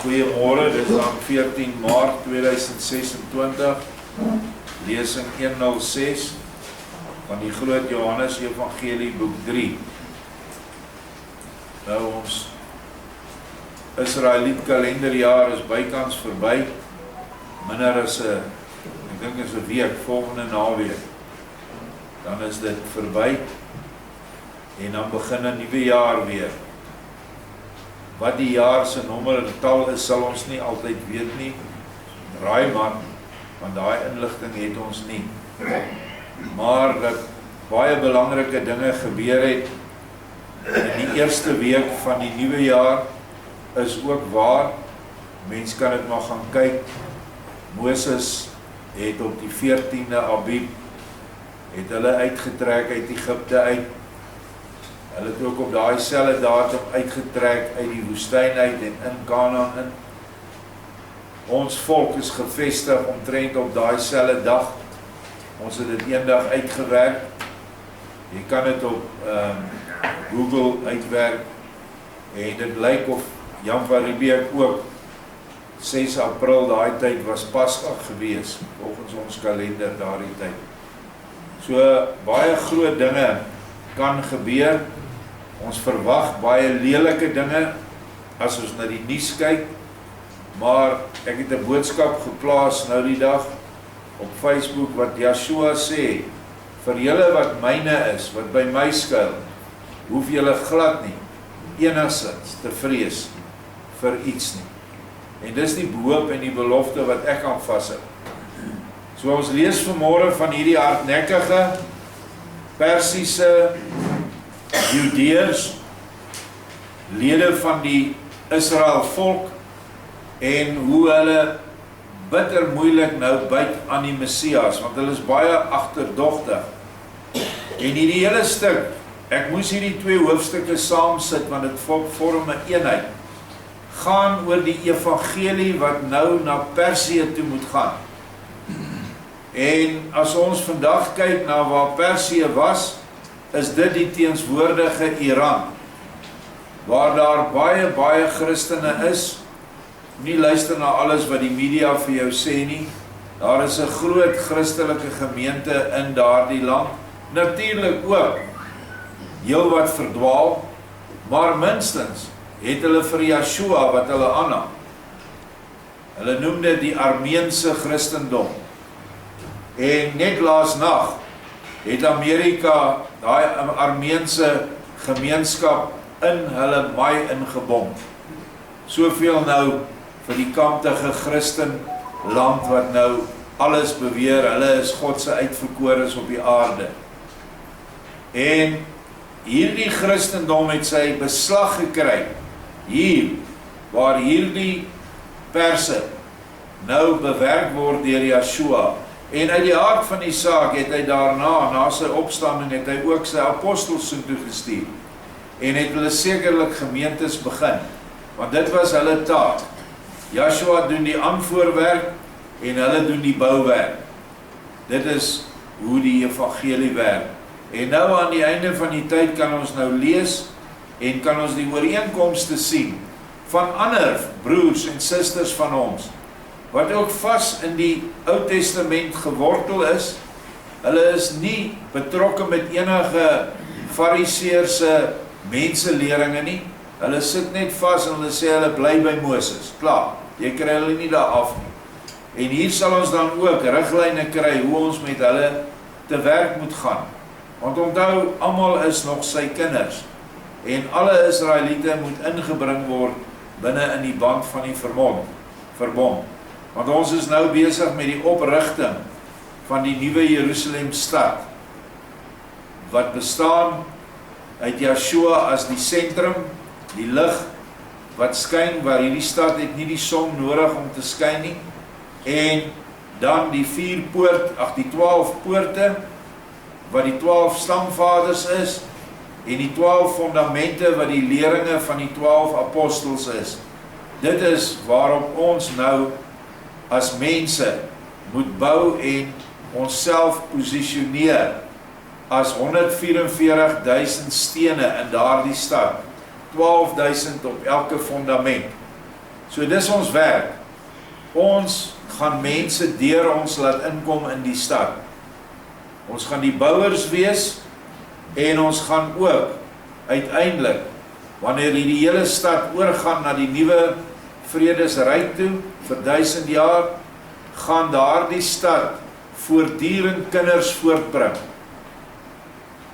Goeiemôre, dit is dan 14 Maart 2026, lesing 106 van die Groot Johannes Evangelie boek 3. Nou ons Israeliet kalenderjaar is bykans verby, minder as ek dink is 'n week, volgende naweek, dan is dit verby, en dan begin 'n nuwe jaar weer. Wat die jaar se nommer en getal is, sal ons nie altyd weet nie. Raai maar, want daai inligting het ons nie. Maar dat baie belangrike dinge gebeur het in die eerste week van die nuwe jaar is ook waar. Mens kan dit maar gaan kyk. Moses het op die 14de Abib het hulle uitgetrek uit Egipte uit. Hulle het ook op daai selfde datum uitgetrek uit die woestyn uit en in Kanaan in. Ons volk is gevestig omtrent op daai selfde dag. Ons het dit eendag uitgewerk. Jy kan dit op Google uitwerk. En dit lyk of Jan van Riebeeck ook 6 April daai tyd was Pasga gewees, volgens ons kalender daardie tyd. So baie groot dinge kan gebeur. Ons verwag baie lelike dinge as ons na die nuus kyk, maar ek het 'n boodskap geplaas nou die dag op Facebook wat Yeshua sê, vir julle wat myne is, wat by my skuil, hoef julle glad nie enigsins te vrees vir iets nie. En dis die hoop en die belofte wat ek aan vashou. So ons lees vanmôre van hierdie hardnekkige Persiese Judeërs, lede van die Israel volk, en hoe hulle bitter moeilik nou byt aan die Messias, want hulle is baie agterdogtig. En hierdie hele stuk, ek moes hierdie 2 hoofstukke saam sit, want dit vorm 'n eenheid, gaan oor die evangelie wat nou na Persië toe moet gaan. En as ons vandag kyk na waar Persië was, is dit die teenswoordige Iran, waar daar baie Christene is. Nie luister na alles wat die media vir jou sê nie. Daar is 'n groot Christelike gemeente in daardie land, natuurlik ook heel wat verdwaal, maar minstens het hulle vir Yeshua wat hulle aanhang. Hulle noem dit die Armeense Christendom. En net laasnag het Amerika daai Armeense gemeenskap in hulle maai ingebom. Soveel nou vir die kantige Christenland wat nou alles beweer, hulle is God se uitverkorenes op die aarde. En hierdie Christendom het sy beslag gekry, hier, waar hierdie perse nou bewerk word deur Yeshua. En uit die hart van die saak het hy daarna, na sy opstanding, het hy ook sy apostels toe gestuur. En het hulle sekerlik gemeentes begin, want dit was hulle taak. Yeshua doen die aanvoerwerk en hulle doen die bouwerk. Dit is hoe die evangelie werk. En nou aan die einde van die tyd kan ons nou lees en kan ons die ooreenkomste sien van ander broers en susters van ons, wat ook vas in die Ou Testament gewortel is. Hulle is nie betrokke met enige fariseërse menseleringe nie. Hulle sit net vas en hulle sê hulle bly by Moses. Klaar, jy kry hulle nie daar af nie. En hier sal ons dan ook riglyne kry hoe ons met hulle te werk moet gaan. Want onthou, almal is nog sy kinders. En alle Israeliete moet ingebring word binne in die band van die verbond. Want ons is nou besig met die oprigting van die nuwe Jerusalem stad, wat bestaan uit Yeshua as die sentrum, die lig wat skyn, waar hierdie stad het nie die son nodig om te skyn nie, en dan die 12 poorte, wat die 12 stamvaders is, en die 12 fondamente wat die leringe van die 12 apostels is. Dit is waarop ons nou as mense moet bou en onsself posisioneer as 144.000 stene in daardie stad, 12.000 op elke fondament. So dis ons werk. Ons gaan mense deur ons laat inkom in die stad. Ons gaan die bouers wees en ons gaan ook uiteindelik, wanneer die hele stad oorgaan na die nuwe Vredesryk toe vir 1000 jaar, gaan daardie stad voortdurend kinders voortbring.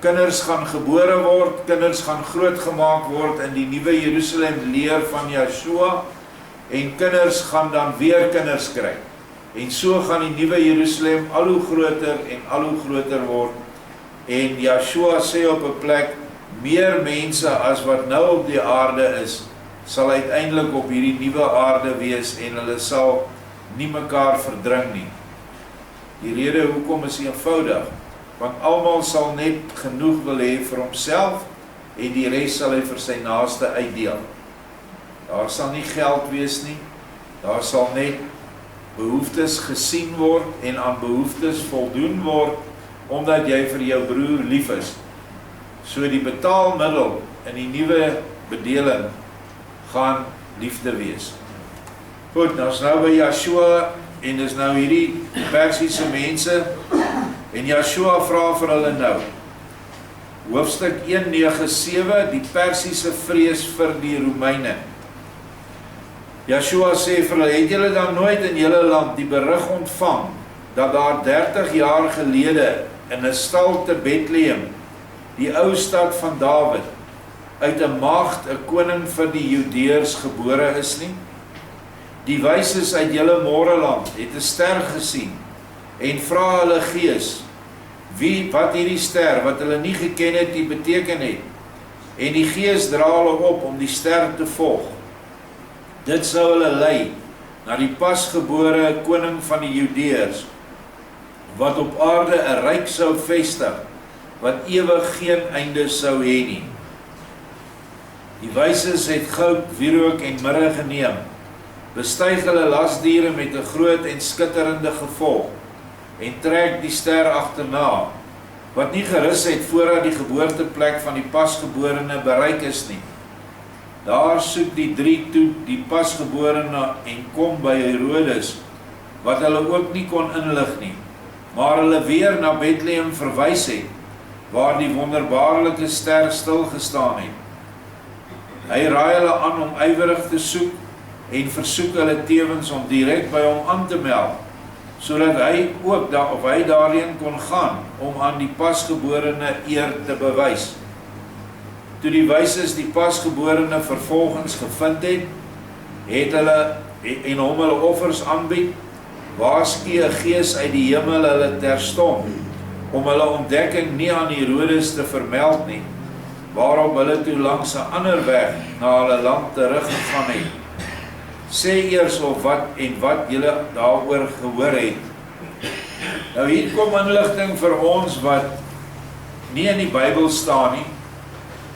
Kinders gaan gebore word, kinders gaan grootgemaak word in die nuwe Jerusalem leer van Yeshua, en kinders gaan dan weer kinders kry. En so gaan die nuwe Jerusalem al hoe groter en al hoe groter word. En Yeshua sê op 'n plek, meer mense as wat nou op die aarde is, sal uiteindelik op hierdie nuwe aarde wees en hulle sal nie mekaar verdring nie. Die rede hoekom is eenvoudig, want almal sal net genoeg wil hê vir homself en die res sal hy vir sy naaste uitdeel. Daar sal nie geld wees nie, daar sal net behoeftes gesien word en aan behoeftes voldoen word, omdat jy vir jou broer lief is. So die betaalmiddel in die nuwe bedeling gaan liefde wees. Goed, nou is nou by Yeshua, en is nou hierdie Persiese mense, en Yeshua vra vir hulle nou, hoofstuk 1:9-7, die Persiese vrees vir die Romeine. Yeshua sê vir hulle, het julle dan nooit in julle land die berig ontvang, dat daar 30 jaar gelede in 'n stal te Bethlehem, die ou stad van Dawid, uit 'n maagd 'n koning vir die Judeërs gebore is nie? Die wyses uit julle Moreland het 'n ster gesien, en vra hulle gees, wat hierdie ster, wat hulle nie geken het, die beteken het, en die gees dra hulle op om die ster te volg. Dit sou hulle lei na die pasgebore koning van die Judeërs, wat op aarde 'n ryk sou vestig, wat ewig geen einde sou hê nie. Die wyses het goud, wierook en mirre geneem, bestyg hulle lasdiere met 'n groot en skitterende gevolg, en trek die ster agterna, wat nie gerus het voordat die geboorteplek van die pasgeborene bereik is nie. Daar soek die 3 toe die pasgeborene en kom by Herodes, wat hulle ook nie kon inlig nie, maar hulle weer na Bethlehem verwys het, waar die wonderbaarlike ster stil gestaan het. Hy raai hulle aan om ywerig te soek en versoek hulle tevens om direk by hom aan te meld, sodat hy ook hy daarheen kon gaan om aan die pasgeborene eer te bewys. Toe die wyses die pasgeborene vervolgens gevind het hulle en hom hulle offers aanbied, waarsku 'n gees uit die hemel hulle terstond, om hulle ontdekking nie aan Herodes te vermeld nie, waarop hulle toe langs 'n ander weg na hulle land teruggegaan het. Sê eers of wat julle daaroor gehoor het. Nou hier kom inligting vir ons wat nie in die Bybel staan nie.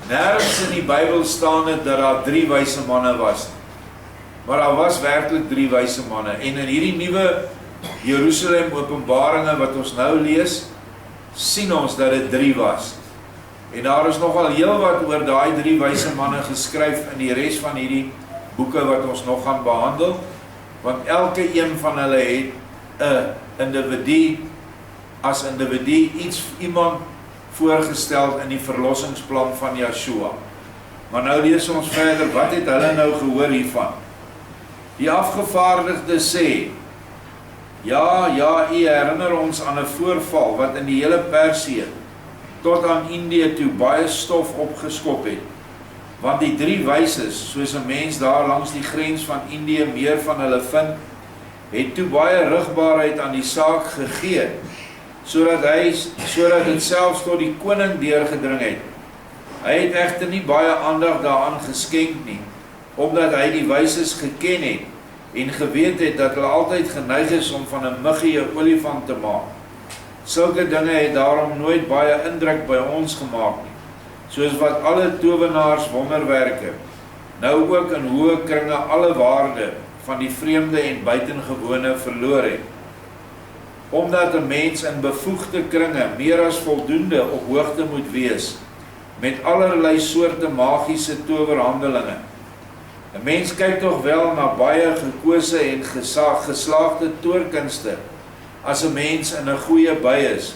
Nergens in die Bybel staan dit dat daar 3 wyse manne was. Maar daar was werklik 3 wyse manne. En in hierdie nuwe Jerusalem openbaringe wat ons nou lees, sien ons dat dit 3 was. En daar is nogal heel wat oor daai 3 wyse manne geskryf in die res van hierdie boeke wat ons nog gaan behandel, want elke een van hulle het 'n individu iemand voorgestel in die verlossingsplan van Yeshua. Maar nou lees ons verder, wat het hulle nou gehoor hiervan? Die afgevaardigde sê, ja, u herinner ons aan 'n voorval wat in die hele Persië tot aan Indië toe baie stof opgeskop het. Want die 3 wyses, soos 'n mens daar langs die grens van Indië meer van hulle vind, het toe baie rigbaarheid aan die saak gegee, sodat dit selfs tot die koning deurgedring het. Hy het egter nie baie aandag daaraan geskenk nie, omdat hy die wyses geken het en geweet het dat hulle altyd geneig is om van 'n muggie 'n olifant te maak. Sulke dinge het daarom nooit baie indruk by ons gemaak nie, soos wat alle towenaars wonderwerke, nou ook in hoë kringe alle waarde van die vreemde en buitengewone verloor het. Omdat 'n mens in bevoegde kringe meer as voldoende op hoogte moet wees, met allerlei soorte magiese towerhandelinge, 'n mens kyk tog wel na baie gekose en geslaagde toorkunste as 'n mens in 'n goeie by is.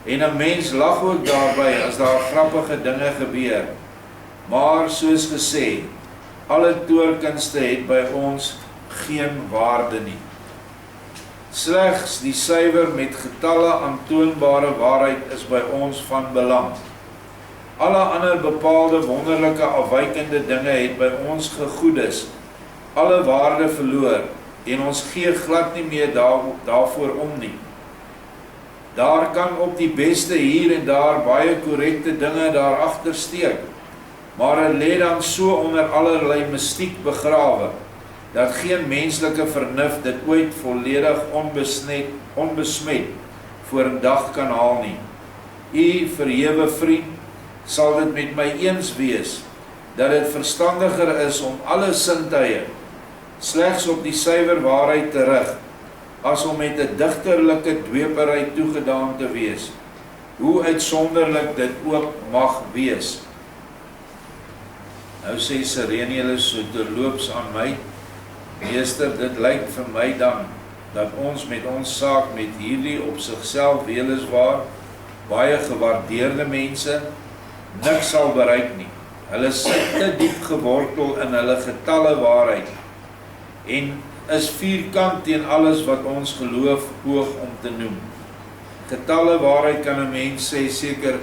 En 'n mens lag ook daarby as daar grappige dinge gebeur. Maar soos gesê, alle toorkunste het by ons geen waarde nie. Slegs die suiwer met getalle aantoonbare waarheid is by ons van belang. Alle ander bepaalde wonderlike afwykende dinge het by ons gegoedes, alle waarde verloor, en ons gee glad nie meer daarvoor om nie. Daar kan op die beste hier en daar baie korrekte dinge daar agter steek, maar lê dan so onder allerlei mystiek begrawe, dat geen menslike vernuf dit ooit volledig onbesmet voor 'n dag kan haal nie. U verhewe vriend sal dit met my eens wees, dat dit verstandiger is om alle sintuie slegs op die suiwer waarheid te rig, as om met 'n digterlike dweepery toegedaan te wees, hoe uitsonderlik dit ook mag wees. Nou sê Sireneus so terloops aan my, meester, dit lyk vir my dan, dat ons met ons saak met hierdie op sigself weliswaar baie gewaardeerde mense niks sal bereik nie. Hulle sit te diep gewortel in hulle getalle waarheid, en is vierkant teen alles wat ons geloof poog om te noem. Getalle waarheid kan 'n mens sê seker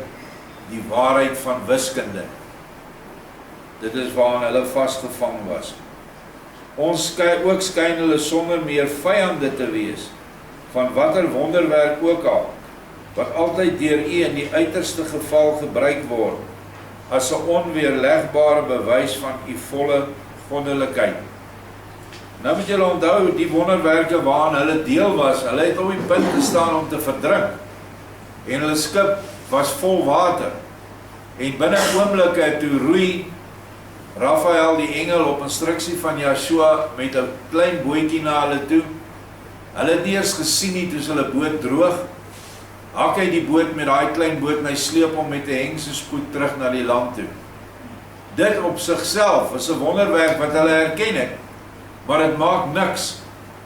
die waarheid van wiskunde. Dit is waaraan hulle vasgevang was. Ons ook skyn hulle sonder meer vyande te wees, van watter wonderwerk ook al, wat altyd deur u in die uiterste geval gebruik word, as 'n onweerlegbare bewys van u volle goddelikheid. Nou moet julle onthou, die wonderwerke waaraan hulle deel was, hulle het op die punt gestaan om te verdrink, en hulle skip was vol water, en binne oomblikke toe roei Raphael die engel op instruksie van Joshua met 'n klein bootjie na hulle toe. Hulle het nie eers gesien nie toe hulle boot droog. Hak hy die boot met daai klein boot en hy sleep hom met 'n hengse spoed terug na die land toe. Dit op sigself is 'n wonderwerk wat hulle herken het, maar dit maak niks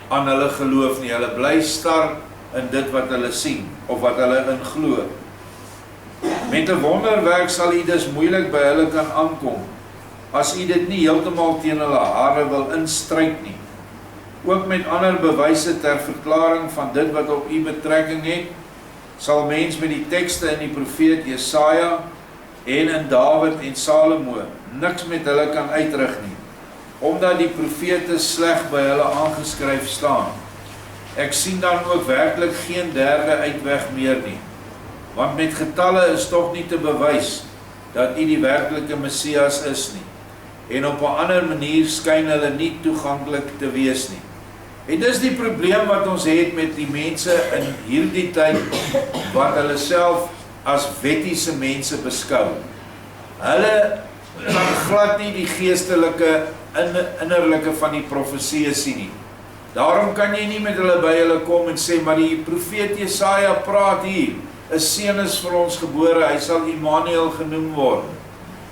aan hulle geloof nie. Hulle bly star in dit wat hulle sien of wat hulle in glo. Met 'n wonderwerk sal u dus moeilik by hulle kan aankom, as u dit nie heeltemal teen hulle hare wil instryk nie. Ook met ander bewyse ter verklaring van dit wat op u betrekking het, sal mens met die tekste in die profeet Jesaja en in Dawid en Salomo niks met hulle kan uitrig nie, omdat die profete sleg by hulle aangeskryf staan. Ek sien dan ook werklik geen derde uitweg meer nie, want met getalle is tog nie te bewys dat u die werklike Messias is nie, en op 'n ander manier skyn hulle nie toeganklik te wees nie. En dis die probleem wat ons het met die mense in hierdie tyd, wat hulle self as wettiese mense beskou. Hulle kan glad nie die geestelike innerlike van die profeseë sien nie. Daarom kan jy nie met hulle by hulle kom en sê, maar die profeet Jesaja praat hier, 'n seun is vir ons gebore, hy sal Immanuel genoem word,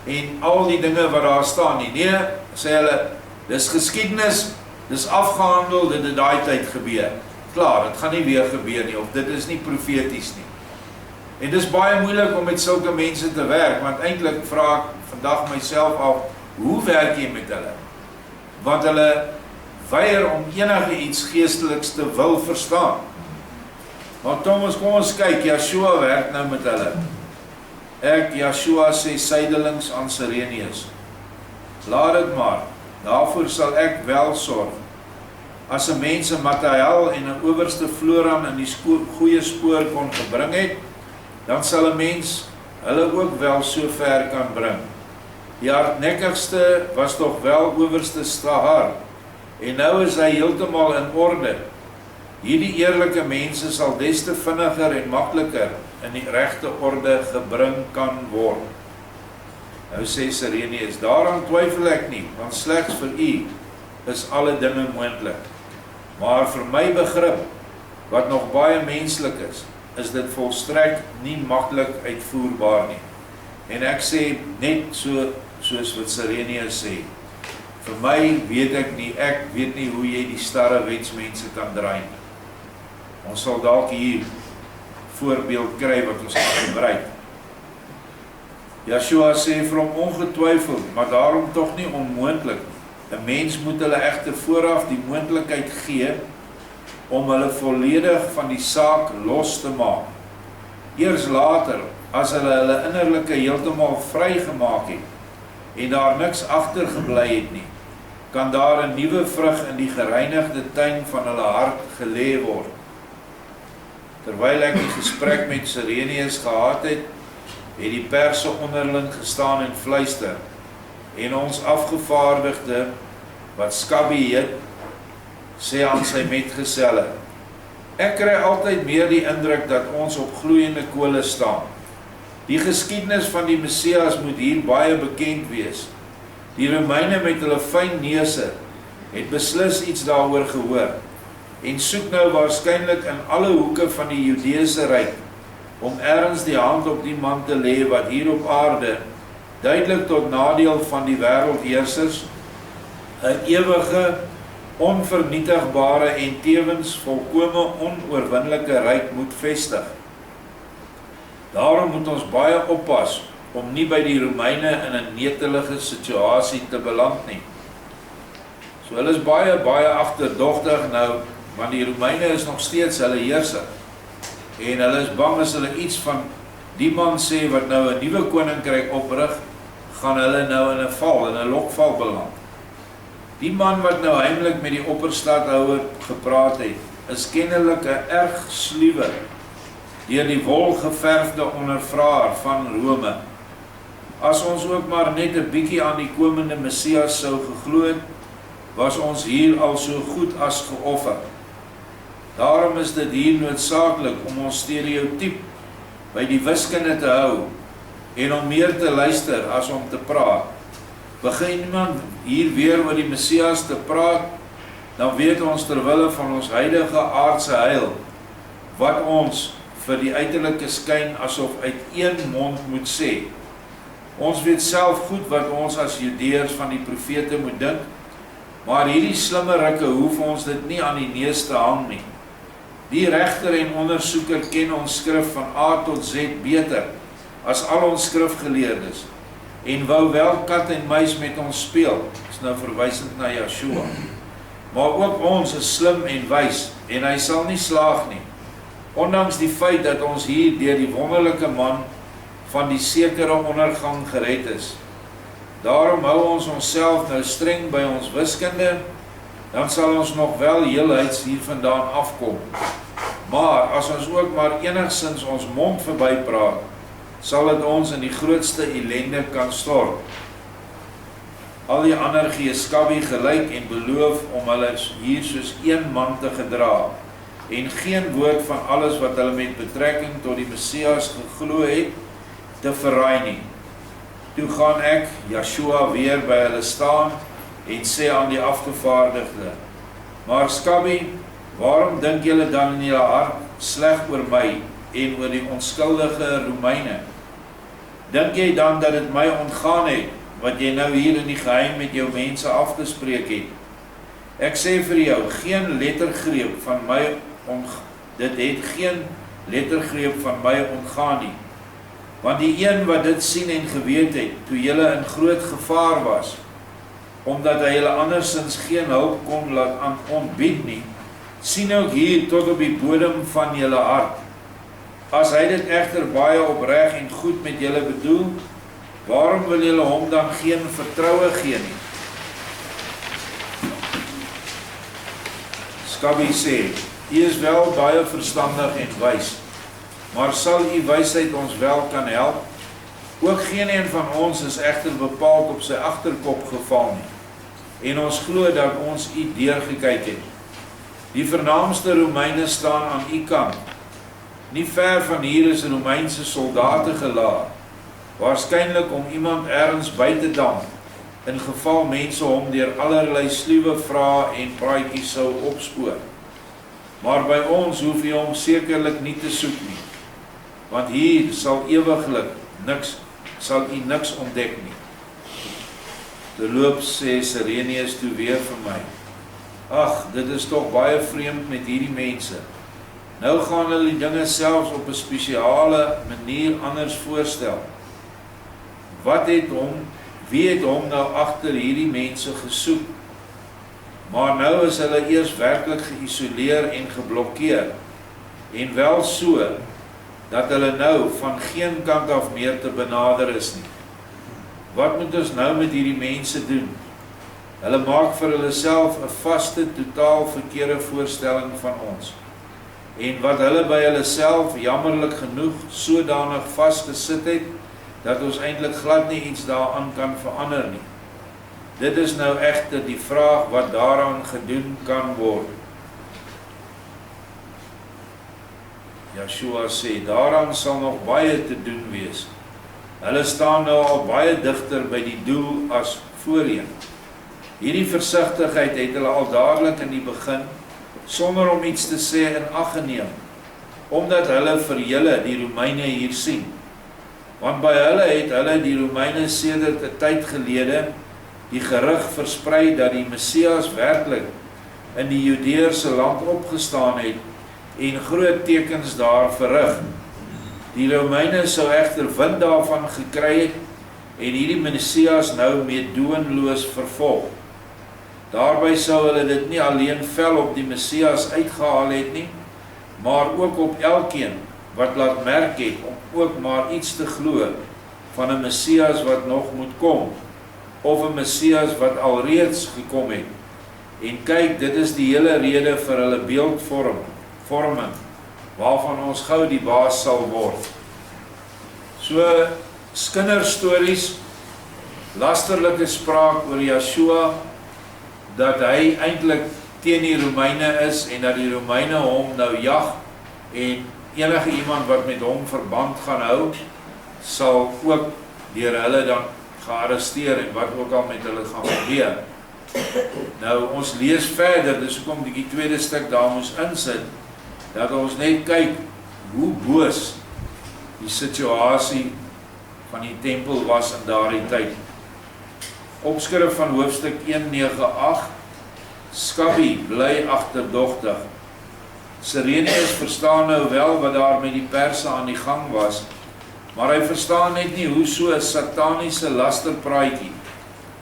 en al die dinge wat daar staan nie. Nee, sê hulle, dis geskiedenis, dis afgehandel, dit het daai tyd gebeur. Klaar, dit gaan nie weer gebeur nie, of dit is nie profeties nie. En dis baie moeilik om met sulke mense te werk, want eintlik vra ek vandag myself af, hoe werk jy met hulle? Want hulle weier om enige iets geesteliks te wil verstaan. Maar Thomas, kom ons kyk, Joshua werk nou met hulle. Joshua sê sydelings aan Sireneus, laat dit maar, daarvoor sal ek wel sorg. As 'n mens 'n Materiaal en 'n owerste Floran in die goeie spoor kon gebring het, dan sal 'n mens hulle ook wel so ver kan bring. Die hardnekkigste was tog wel owerste Stahar, en nou is hy heeltemal in orde. Hierdie eerlike mense sal des te vinniger en makliker in die regte orde gebring kan word. Nou sê Sireneus, daaraan twyfel ek nie, want slegs vir u is alle dinge moontlik. Maar vir my begrip, wat nog baie menslik is dit volstrek nie maklik uitvoerbaar nie. En ek sê net soos wat Sireneus sê, Vir my weet ek weet nie hoe jy die starre wetsmense kan draai nie. Ons sal dalk hier voorbeeld kry wat ons kan gebruik. Yeshua sê vir hom ongetwyfeld, maar daarom tog nie onmoontlik. 'n Mens moet hulle egter vooraf die moontlikheid gee om hulle volledig van die saak los te maak. Eers later, as hulle innerlike heeltemal vrygemaak het en daar niks agtergebly het nie, kan daar 'n nuwe vrug in die gereinigde tuin van hulle hart gelê word. Terwyl ek die gesprek met Sirenius gehad het die perse onderling gestaan en fluister, en ons afgevaardigde, wat Skabby heet, sê aan sy metgeselle, ek kry altyd meer die indruk dat ons op gloeiende kole staan. Die geskiedenis van die Messias moet hier baie bekend wees. Die Romeine met hulle fyn neuse het beslis iets daaroor gehoor, en soek nou waarskynlik in alle hoeke van die Judeese ryk, om ergens die hand op die man te lê wat hier op aarde, duidelik tot nadeel van die wêreldheersers, 'n ewige, onvernietigbare en tevens volkome onoorwinnelike ryk moet vestig. Daarom moet ons baie oppas om nie by die Romeine in 'n netelige situasie te beland nie. So hulle is baie agterdogtig nou, want die Romeine is nog steeds hulle heerser. En hulle is bang as hulle iets van die man sê wat nou 'n nuwe koninkryk oprig, gaan hulle nou in 'n lokval beland. Die man wat nou heimlik met die opperstadhouer gepraat het, is kennelik 'n erg sluwe, deur die wolgeverfde ondervraer van Rome. As ons ook maar net 'n bietjie aan die komende Messias sou geglo het, was ons hier al so goed as geoffer. Daarom is dit hier noodsaaklik om ons stereotyp by die wiskunde te hou en om meer te luister as om te praat. Begin iemand hier weer oor die Messias te praat, dan weet ons terwille van ons huidige aardse heil, wat ons vir die uiterlike skyn asof uit een mond moet sê. Ons weet self goed wat ons as Judeërs van die profete moet dink, maar hierdie slimmerikke hoef ons dit nie aan die neus te hang nie. Die regter en ondersoeker ken ons skrif van A tot Z beter as al ons skrifgeleerdes, en wou wel kat en muis met ons speel, is nou verwysend na Yeshua. Maar ook ons is slim en wys, en hy sal nie slaag nie, ondanks die feit dat ons hier deur die wonderlike man van die sekere ondergang gered is. Daarom hou ons onsself nou streng by ons wiskunde, dan sal ons nog wel heelhuids hiervandaan afkom. Maar as ons ook maar enigsins ons mond verbypraat, sal dit ons in die grootste ellende kan stort. Al die ander gee Skabby gelyk en beloof om hulle hier soos een man te gedra, en geen woord van alles wat hulle met betrekking tot die Messias geglo het, te verraai nie. Toe gaan ek, Yeshua, weer by hulle staan en sê aan die afgevaardigde, maar Skabby, waarom dink julle dan in julle hart sleg oor my en oor die onskuldige Romeine? Dink jy dan dat dit my ontgaan het, wat jy nou hier in die geheim met jou mense afgespreek het? Ek sê vir jou, geen lettergreep van my dit het geen lettergreep van my ontgaan nie. Want die een wat dit sien en geweet het, toe julle in groot gevaar was, omdat hy julle andersins geen hulp kon laat ontbied nie, sien ook hier tot op die bodem van julle hart. As hy dit egter baie opreg en goed met julle bedoel, waarom wil julle hom dan geen vertroue gee nie? Skabby sê, u is wel baie verstandig en wys, maar sal u wysheid ons wel kan help? Ook geen een van ons is egter bepaald op sy agterkop geval nie, en ons glo dat ons u deurgekyk het. Die vernaamste Romeine staan aan u kant. Nie ver van hier is Romeinse soldate gelaar, waarskynlik om iemand ergens by te dam, in geval mense hom deur allerlei sluwe vrae en praatjies sou opspoor. Maar by ons hoef jy hom sekerlik nie te soek nie, want hier sal ewiglik niks ontdek nie. Terloop sê Sirenius toe weer vir my: ag, dit is tog baie vreemd met hierdie mense. Nou gaan hulle die dinge selfs op 'n spesiale manier anders voorstel. Wie het hom nou agter hierdie mense gesoek? Maar nou is hulle eers werklik geïsoleer en geblokkeer, en wel so, dat hulle nou van geen kant af meer te benader is nie. Wat moet ons nou met hierdie mense doen? Hulle maak vir hulle self 'n vaste, totaal verkeerde voorstelling van ons. En wat hulle by hulle self jammerlik genoeg sodanig vasgesit het, dat ons eintlik glad nie iets daaraan kan verander nie. Dit is nou egter die vraag wat daaraan gedoen kan word. Yeshua sê, daaraan sal nog baie te doen wees. Hulle staan nou al baie digter by die doel as voorheen. Hierdie versigtigheid het hulle al dadelik in die begin, sonder om iets te sê, in ag geneem, omdat hulle vir julle die Romeine hier sien. Want by hulle het hulle die Romeine sedert 'n tyd gelede die gerug versprei dat die Messias werklik in die Judeërse land opgestaan het en groot tekens daar verrig. Die Romeine sou egter wind daarvan gekry het en hierdie Messias nou meedoenloos vervolg. Daarby sou hulle dit nie alleen fel op die Messias uitgehaal het nie, maar ook op elkeen wat laat merk het om ook maar iets te glo van 'n Messias wat nog moet kom, of 'n Messias wat alreeds gekom het. En kyk, dit is die hele rede vir hulle beeldvorming, waarvan ons gou die baas sal word. So, kinderstories, lasterlike spraak oor Yeshua, dat hy eintlik teen die Romeine is, en dat die Romeine hom nou jag, en enige iemand wat met hom verband gaan hou, sal ook deur hulle dan gearresteer, en wat ook al met hulle gaan gebeur. Nou, ons lees verder, dis hoekom die tweede stuk daar moes insit, dat ons net kyk hoe boos die situasie van die tempel was in daardie tyd. Opskrif van hoofstuk 198, Skabby bly agterdogtig. Sirenius verstaan nou wel wat daar met die Perse aan die gang was, maar hy verstaan net nie hoe so 'n sataniese lasterpraatjie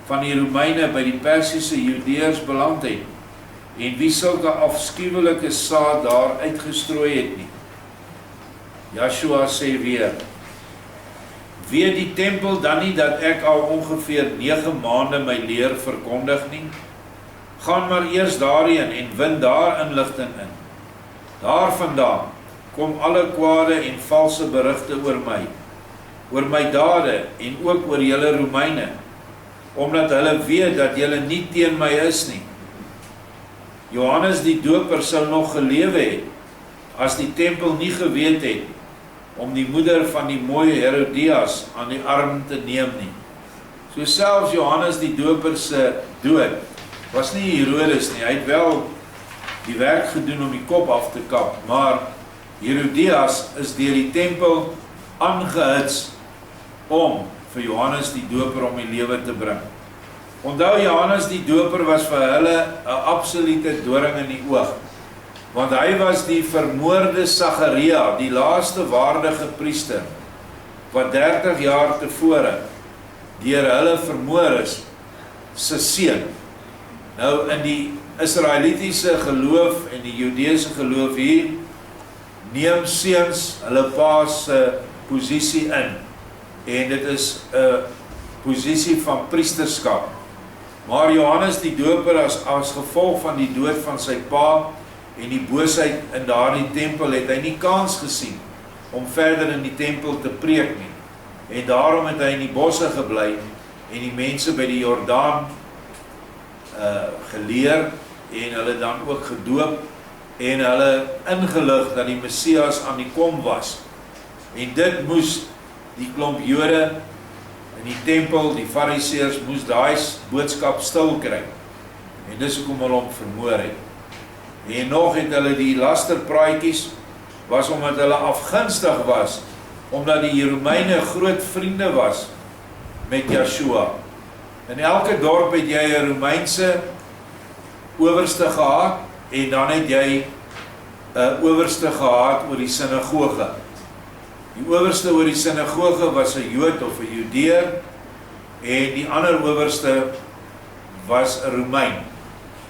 van die Romeine by die Persiese Judeërs beland het, en wie sulke afskuwelike saad daar uitgestrooi het nie. Yeshua sê weer, weet die tempel dan nie dat ek al ongeveer 9 maande my leer verkondig nie? Gaan maar eers daarheen en win daar inligting in. Daarvandaan kom alle kwade en valse berigte oor my dade en ook oor julle Romeine, omdat hulle weet dat julle nie teen my is nie. Johannes die Doper sou nog gelewe het, as die tempel nie geweet het, om die moeder van die mooie Herodias aan die arm te neem nie. So selfs Johannes die Doper se dood was nie Herodes nie, hy het wel die werk gedoen om die kop af te kap, maar Herodias is deur die tempel aangehits om vir Johannes die Doper om die lewe te bring. Onthou, Johannes die Doper was vir hulle 'n absolute doring in die oog, want hy was die vermoorde Sagaria, die laaste waardige priester, wat 30 jaar tevore deur hulle vermoor is, se seun. Nou, in die Israelitiese geloof en die Judeese geloof hier, neem seuns hulle pa se posisie in, en dit is 'n posisie van priesterskap. Maar Johannes die Doper as gevolg van die dood van sy pa en die boosheid in daardie tempel, het hy nie kans gesien om verder in die tempel te preek nie. En daarom het hy in die bosse gebly en die mense by die Jordaan geleer, en hulle dan ook gedoop, en hulle ingelig dat die Messias aan die kom was. En dit moes die klomp Jode in die tempel, die Fariseërs, moes daai boodskap stil kry. En dis hoekom hulle hom vermoor het. En nog het hulle die lasterpraatjies, was omdat hulle afgunstig was, omdat die Romeine groot vriende was met Yeshua. In elke dorp het jy 'n Romeinse owerste gehad, en dan het jy 'n owerste gehad oor die sinagoge. Die owerste oor die sinagoge was 'n Jood of 'n Judeër, en die ander owerste was 'n Romein.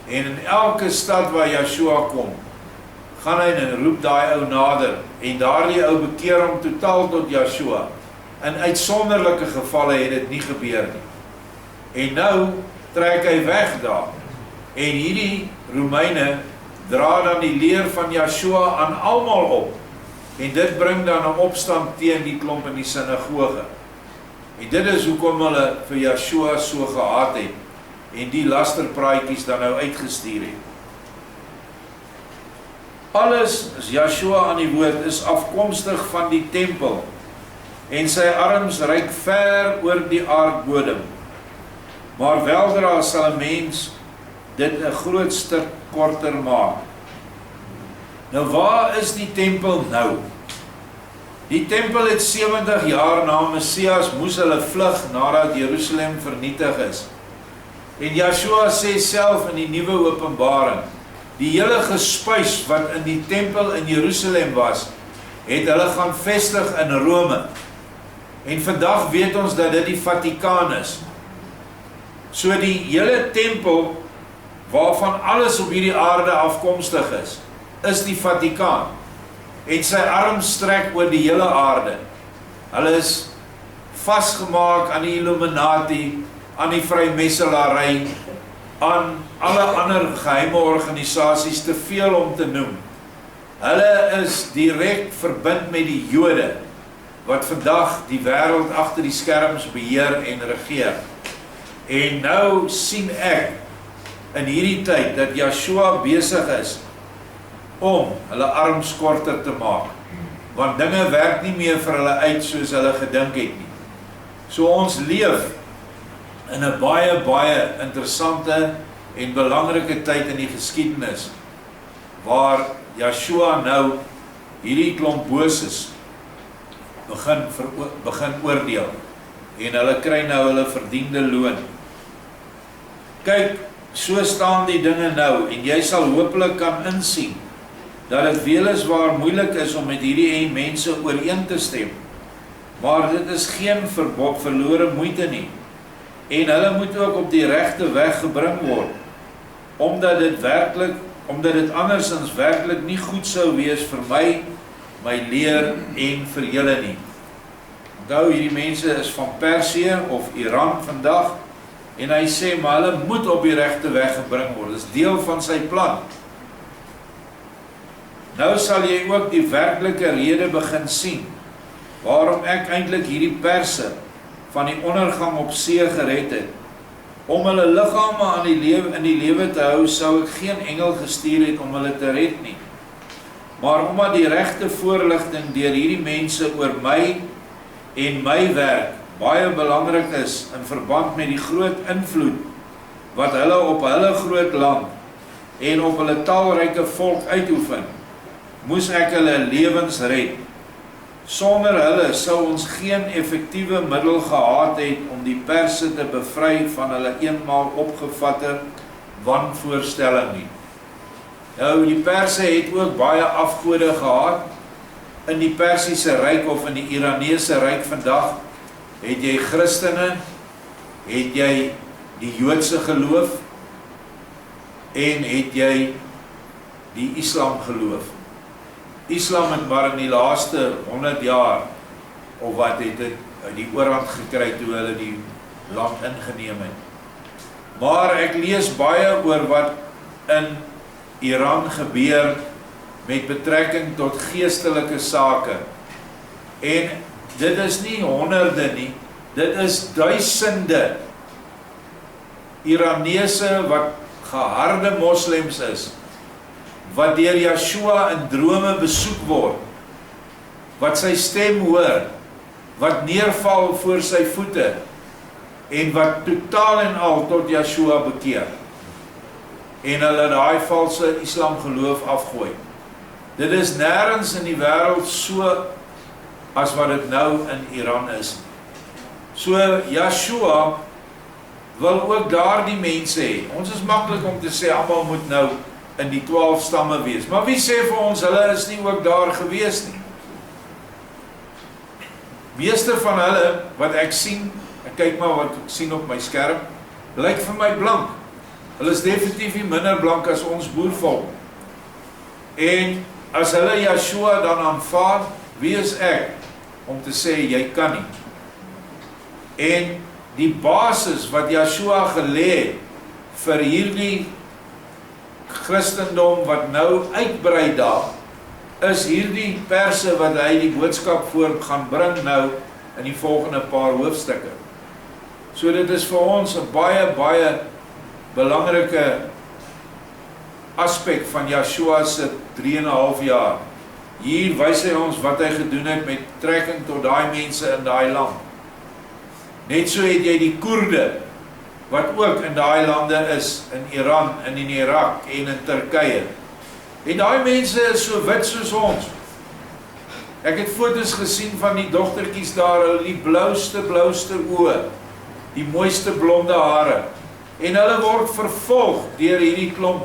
En in elke stad waar Yeshua kom, gaan hy en roep daai ou nader, en daardie ou bekeer hom totaal tot Yeshua. In uitsonderlike gevalle het dit nie gebeur nie. En nou trek hy weg daar. En hierdie Romeine dra dan die leer van Yeshua aan almal op. En dit bring dan 'n opstand teen die klomp in die sinagoge. En dit is hoekom hulle vir Yeshua so gehaat het, en die lasterpraatjies dan nou uitgestuur het. Alles, as Yeshua aan die woord, is afkomstig van die tempel, en sy arms reik ver oor die aardbodem. Maar weldra sal 'n mens dit 'n groot stuk korter maak. Nou waar is die tempel nou? Die tempel het 70 jaar na Messias moes hulle vlug nadat Jerusalem vernietig is. En Yeshua sê self in die nuwe Openbaring, die hele gespuis wat in die tempel in Jerusalem was, het hulle gaan vestig in Rome. En vandag weet ons dat dit die Vatikaan is. So die hele tempel, waarvan alles op hierdie aarde afkomstig is die Vatikaan. En sy arm strek oor die hele aarde. Hulle is vasgemaak aan die Illuminati, aan die vrymetselary, aan alle ander geheime organisasies, te veel om te noem. Hulle is direk verbind met die Jode, wat vandag die wêreld agter die skerms beheer en regeer. En nou sien ek in hierdie tyd dat Yeshua besig is om hulle arms korter te maak, want dinge werk nie meer vir hulle uit soos hulle gedink het nie. So ons leef in 'n baie interessante en belangrike tyd in die geskiedenis, waar Yeshua nou hierdie klomp boses begin oordeel, en hulle kry nou hulle verdiende loon. Kyk, so staan die dinge nou, en jy sal hopelik kan insien dat dit weliswaar moeilik is om met hierdie mense ooreen te stem, maar dit is geen verlore moeite nie, en hulle moet ook op die regte weg gebring word, omdat dit andersins werklik nie goed sou wees vir my leer en vir julle nie. Onthou, hierdie mense is van Persië of Iran vandag, en hy sê, maar hulle moet op die regte weg gebring word, dit is deel van sy plan. Nou sal jy ook die werklike rede begin sien, waarom ek eintlik hierdie Perse van die ondergang op see gered het. Om hulle liggame in die lewe te hou, sou ek geen engel gestuur het om hulle te red nie. Maar omdat die regte voorligting deur hierdie mense oor my en my werk baie belangrik is in verband met die groot invloed wat hulle op hulle groot land en op hulle talryke volk uitoefen, moes ek hulle lewens red. Sonder hulle sou ons geen effektiewe middel gehad het om die Perse te bevry van hulle eenmaal opgevatte wanvoorstelling nie. Nou, die Perse het ook baie afgode gehad. In die Persiese ryk of in die Iranese ryk vandag het jy Christene, het jy die Joodse geloof en het jy die Islam geloof. Islam het maar in die laaste 100 jaar of wat het dit die oorhand gekry toe hulle die land ingeneem het. Maar ek lees baie oor wat in Iran gebeur met betrekking tot geestelike sake. En dit is nie honderde nie, dit is duisende Iranese wat geharde moslems is, wat deur Yeshua in drome besoek word, wat sy stem hoor, wat neerval voor sy voete, en wat totaal en al tot Yeshua bekeer, en hulle daai valse Islam geloof afgooi. Dit is nêrens in die wêreld so as wat dit nou in Iran is. So Yeshua wil ook daar die mense hê. Ons is maklik om te sê, almal moet nou in die 12 stamme wees. Maar wie sê vir ons, hulle is nie ook daar gewees nie? Meeste van hulle, wat ek sien, ek kyk maar wat ek sien op my skerm, lyk vir my blank. Hulle is definitief nie minder blank as ons boervolk. En as hulle Yeshua dan aanvaar, wie is ek om te sê, jy kan nie? En die basis wat Yeshua gelê het vir hierdie Christendom wat nou uitbrei daar, is hierdie perse wat hy die boodskap voor gaan bring nou in die volgende paar hoofstukke. So dit is vir ons 'n baie belangrike aspek van Yeshua se 3,5 jaar. Hier wys hy ons wat hy gedoen het met betrekking tot daai mense in daai land. Net so het jy die Koerde, wat ook in daai lande is, in Iran, en in Irak, en in Turkye. En daai mense is so wit soos ons. Ek het foto's gesien van die dogtertjies daar, hulle die blauste oë, die mooiste blonde hare. En hulle word vervolg deur hierdie klomp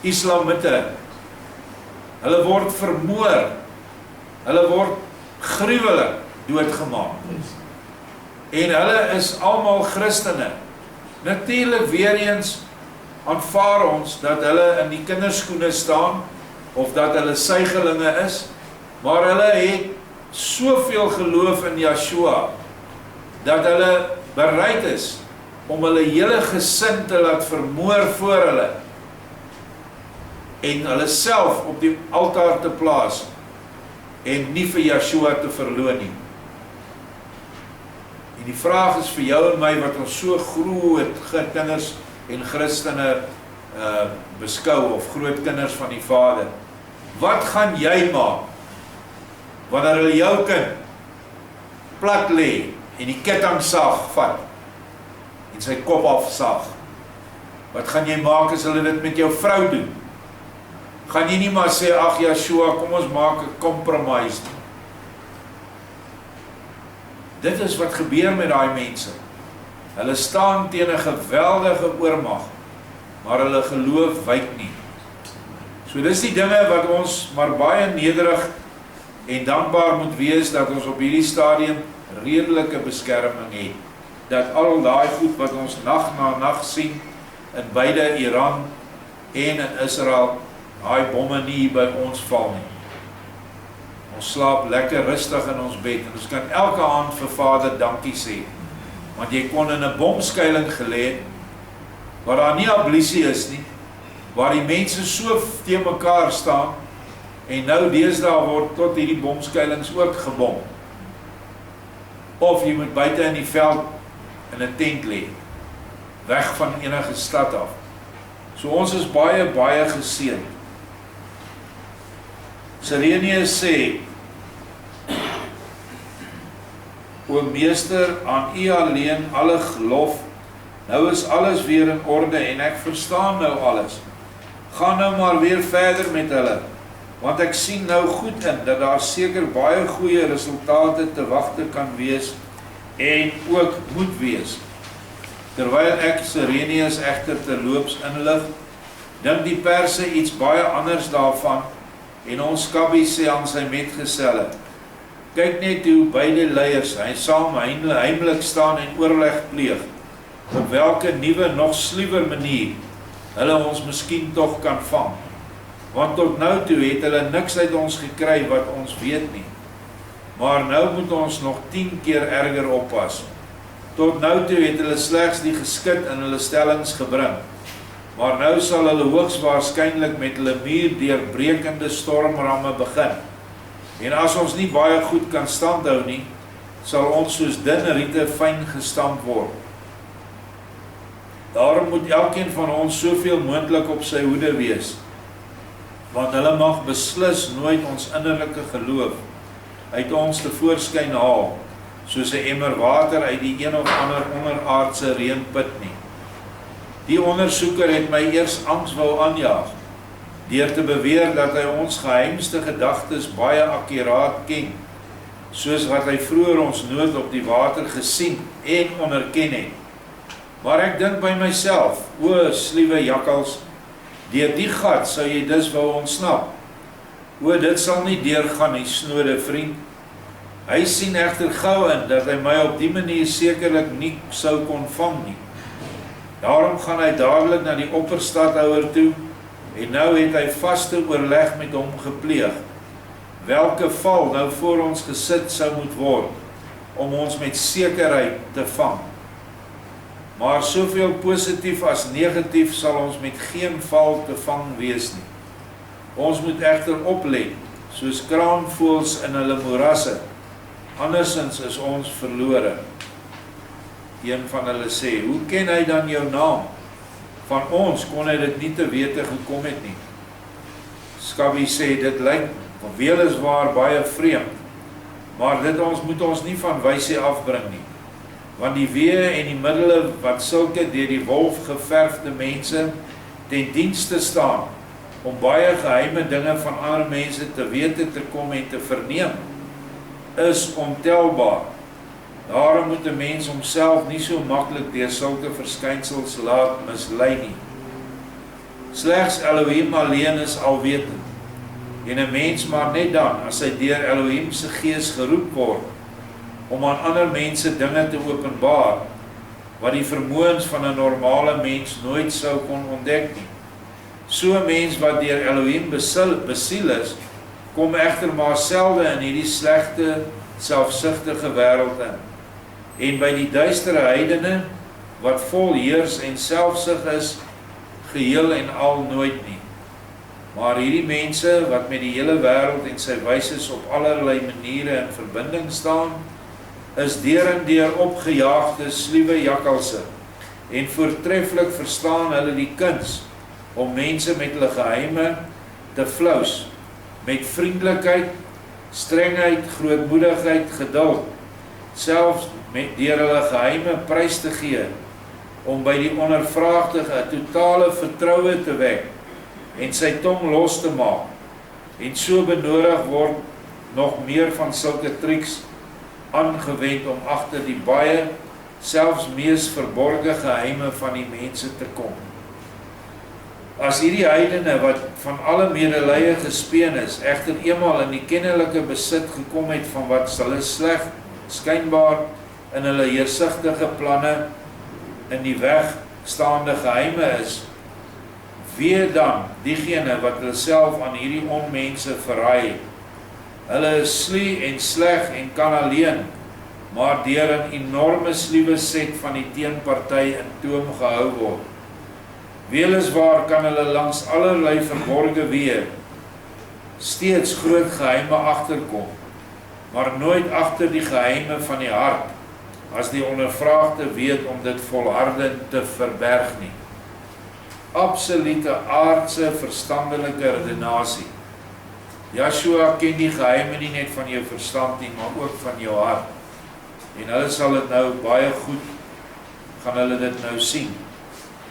Islamiete. Hulle word vermoor. Hulle word gruwelik doodgemaak. En hulle is almal Christene. Natuurlik weer eens aanvaar ons dat hulle in die kinderskoene staan, of dat hulle suigelinge is, maar hulle het soveel geloof in Yeshua, dat hulle bereid is om hulle hele gesin te laat vermoor voor hulle, en hulle self op die altaar te plaas, en nie vir Yeshua te verloon nie. En die vraag is vir jou en my, wat ons so groot kinders en Christene beskou, of groot kinders van die Vader. Wat gaan jy maak, wanneer hulle jou kind plat lê, en die kettingsaag vat, en sy kop afsaag? Wat gaan jy maak as hulle dit met jou vrou doen? Gaan jy nie maar sê, ag Yeshua, kom ons maak 'n compromise nie. Dit is wat gebeur met daai mense. Hulle staan teen 'n geweldige oormag, maar hulle geloof wyk nie. So dis die dinge wat ons maar baie nederig en dankbaar moet wees, dat ons op hierdie stadium redelike beskerming het. Dat al daai goed wat ons nag na nag sien, in beide Iran en in Israel, daai bomme nie by ons val nie. Ons slaap lekker rustig in ons bed, en ons kan elke aand vir Vader dankie sê, want jy kon in 'n bomskuiling gelê het, waar daar nie ablusie is nie, waar die mense so teen mekaar staan, en nou deesdae word tot hierdie bomskuilings ook gebom. Of jy moet buite in die veld in 'n tent lê, weg van enige stad af. So ons is baie geseënd. Sirenius sê, o Meester, aan U alleen alle lof, nou is alles weer in orde, en ek verstaan nou alles. Gaan nou maar weer verder met hulle, want ek sien nou goed in, dat daar seker baie goeie resultate te wagte kan wees, en ook moet wees. Terwyl ek Sirenius egter terloops inlig, dink die perse iets baie anders daarvan, en ons Kabie sê aan sy metgeselle, kyk net hoe beide leiers, hy saam heimlik staan en oorleg pleeg, op welke nuwe, nog sluwer manier, hulle ons miskien tog kan vang. Want tot nou toe het hulle niks uit ons gekry wat ons weet nie. Maar nou moet ons nog 10 keer erger oppas. Tot nou toe het hulle slegs die geskit in hulle stellings gebring. Maar nou sal hulle hoogs waarskynlik met hulle muurdeurbrekende stormramme begin. En as ons nie baie goed kan standhou nie, sal ons soos dun riete fyn gestamp word. Daarom moet elkeen van ons soveel moontlik op sy hoede wees, want hulle mag beslis nooit ons innerlike geloof uit ons tevoorskyn haal, soos 'n emmer water uit die een of ander onderaardse reënput nie. Die ondersoeker het my eers angs wou aanjaag, deur te beweer dat hy ons geheimste gedagtes baie akkuraat ken, soos wat hy vroeër ons nood op die water gesien en onderken het. Maar ek dink by myself, o, sliewe jakkals, deur die gat sou jy dus wou ontsnap. O, dit sal nie deurgaan nie, snode vriend. Hy sien egter gou in, dat hy my op die manier sekerlik nie sou kon vang nie. Daarom gaan hy dadelik na die opperstadhouer toe, en nou het hy vaste oorleg met hom gepleeg, welke val nou voor ons gesit sou moet word, om ons met sekerheid te vang. Maar soveel positief as negatief sal ons met geen val te vang wees nie. Ons moet egter oplet, soos kraanvoëls in hulle moerasse, andersins is ons verlore. Een van hulle sê, hoe ken hy dan jou naam? Van ons kon hy dit nie te wete gekom het nie. Skabby sê, dit lyk weliswaar baie vreemd, maar dit moet ons nie van wyse afbring nie. Want die weë en die middele wat sulke deur die wolf geverfde mense ten dienste staan, om baie geheime dinge van ander mense te wete te kom en te verneem, is ontelbaar. Daarom moet 'n mens homself nie so maklik deur sulke verskynsels laat mislei nie. Slegs Elohim alleen is alwetend, en 'n mens maar net dan, as hy deur Elohim se gees geroep word, om aan ander mense dinge te openbaar, wat die vermoëns van 'n normale mens nooit sou kon ontdek nie. So 'n mens wat deur Elohim besiel is, kom egter maar selde in hierdie slegte, selfsugtige wêreld in. En by die duistere heidene, wat vol heers en selfsug is, geheel en al nooit nie. Maar hierdie mense, wat met die hele wêreld en sy wyses op allerlei maniere in verbinding staan, is deur en deur opgejaagde sluwe jakkalse, en voortreffelik verstaan hulle die kuns, om mense met hulle geheime te flous, met vriendelikheid, strengheid, grootmoedigheid, geduld, selfs met deur hulle geheime prys te gee, om by die ondervraagde 'n totale vertroue te wek, en sy tong los te maak, en so benodig word nog meer van sulke triks aangewend om agter die baie, selfs mees verborge geheime van die mense te kom. As hierdie heidene wat van alle medelee gespeen is, egter eenmaal in die kennelike besit gekom het van wat hulle sleg, skynbaar in hulle heersigtige planne in die weg staande geheime is, wee dan diegene wat hulle self aan hierdie onmense verraai het. Hulle is slie en sleg en kan alleen, maar deur 'n enorme sluwe set van die teenparty in toom gehou word. Weliswaar kan hulle langs allerlei verborge weë steeds groot geheime agterkom, maar nooit agter die geheime van die hart, as die ondervraagde weet om dit volhardend te verberg nie. Absolute aardse verstandelike redenasie. Joshua ken die geheime nie net van jou verstand nie, maar ook van jou hart. En hulle sal dit nou baie goed, gaan hulle dit nou sien.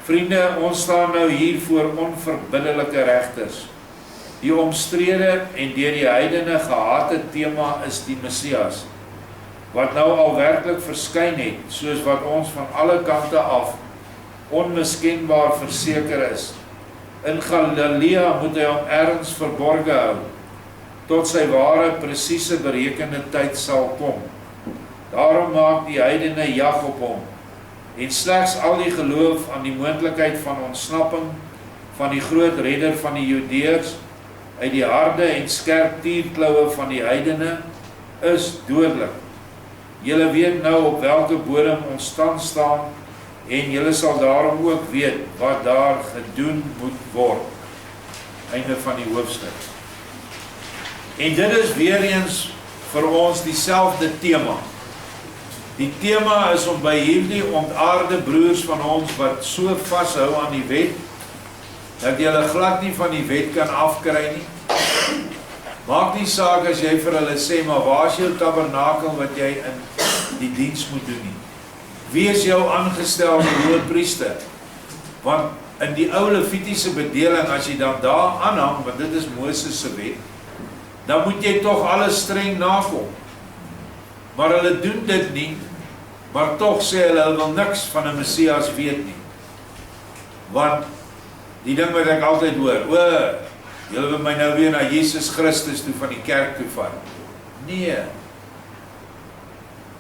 Vriende, ons staan nou hier voor onverbiddelike regters. Die omstrede en deur die heidene gehate tema is die Messias, wat nou al werklik verskyn het, soos wat ons van alle kante af onmiskenbaar verseker is. In Galilea moet hy hom ergens verborge hou, tot sy ware, presiese berekende tyd sal kom. Daarom maak die heidene jag op hom, en slegs al die geloof aan die moontlikheid van ontsnapping van die groot redder van die Judeërs uit die harde en skerp tierkloue van die heidene is dodelik. Julle weet nou op welke bodem ons stand staan, en julle sal daarom ook weet wat daar gedoen moet word. Einde van die hoofstuk. En dit is weer eens vir ons dieselfde tema. Die tema is om by hierdie ontaarde broers van ons wat so vashou aan die wet, dat julle glad nie van die wet kan afkry nie. Maak nie saak as jy vir hulle sê, maar waar is jou tabernakel wat jy in die diens moet doen nie? Wie is jou aangestelde hoëpriester? Want in die ou Levitiese bedeling, as jy dan daar aanhang, want dit is Moses se wet, dan moet jy tog alles streng nakom. Maar hulle doen dit nie, Maar tog sê hulle wil niks van 'n Messias weet nie. Want die ding wat ek altyd hoor, julle wil my nou weer na Jesus Christus toe van die kerk toe vat. Nee.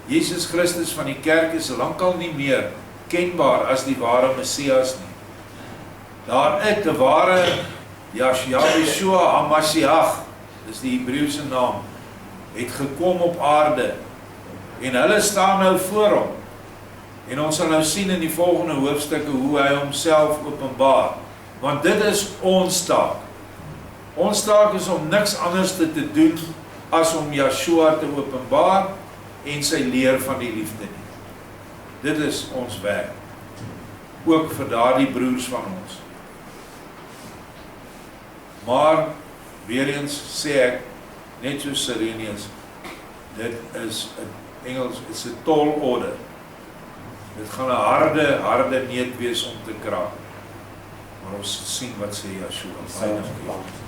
Jesus Christus van die kerk is lankal nie meer kenbaar as die ware Messias nie. Daar het 'n ware Yeshua HaMashiach, dis die Hebreëse naam, het gekom op aarde. En hulle staan nou voor hom. En ons sal nou sien in die volgende hoofstukke hoe hy homself openbaar. Want dit is ons taak. Ons taak is om niks anders te doen as om Yeshua te openbaar en sy leer van die liefde nie. Dit is ons werk. Ook vir daardie broers van ons. Maar, weer eens sê ek, net so Sirenius, dit is in Engels, it's a tall order. Dit gaan 'n harde neet wees om te kraak. Maar ons sien wat sê Yeshua.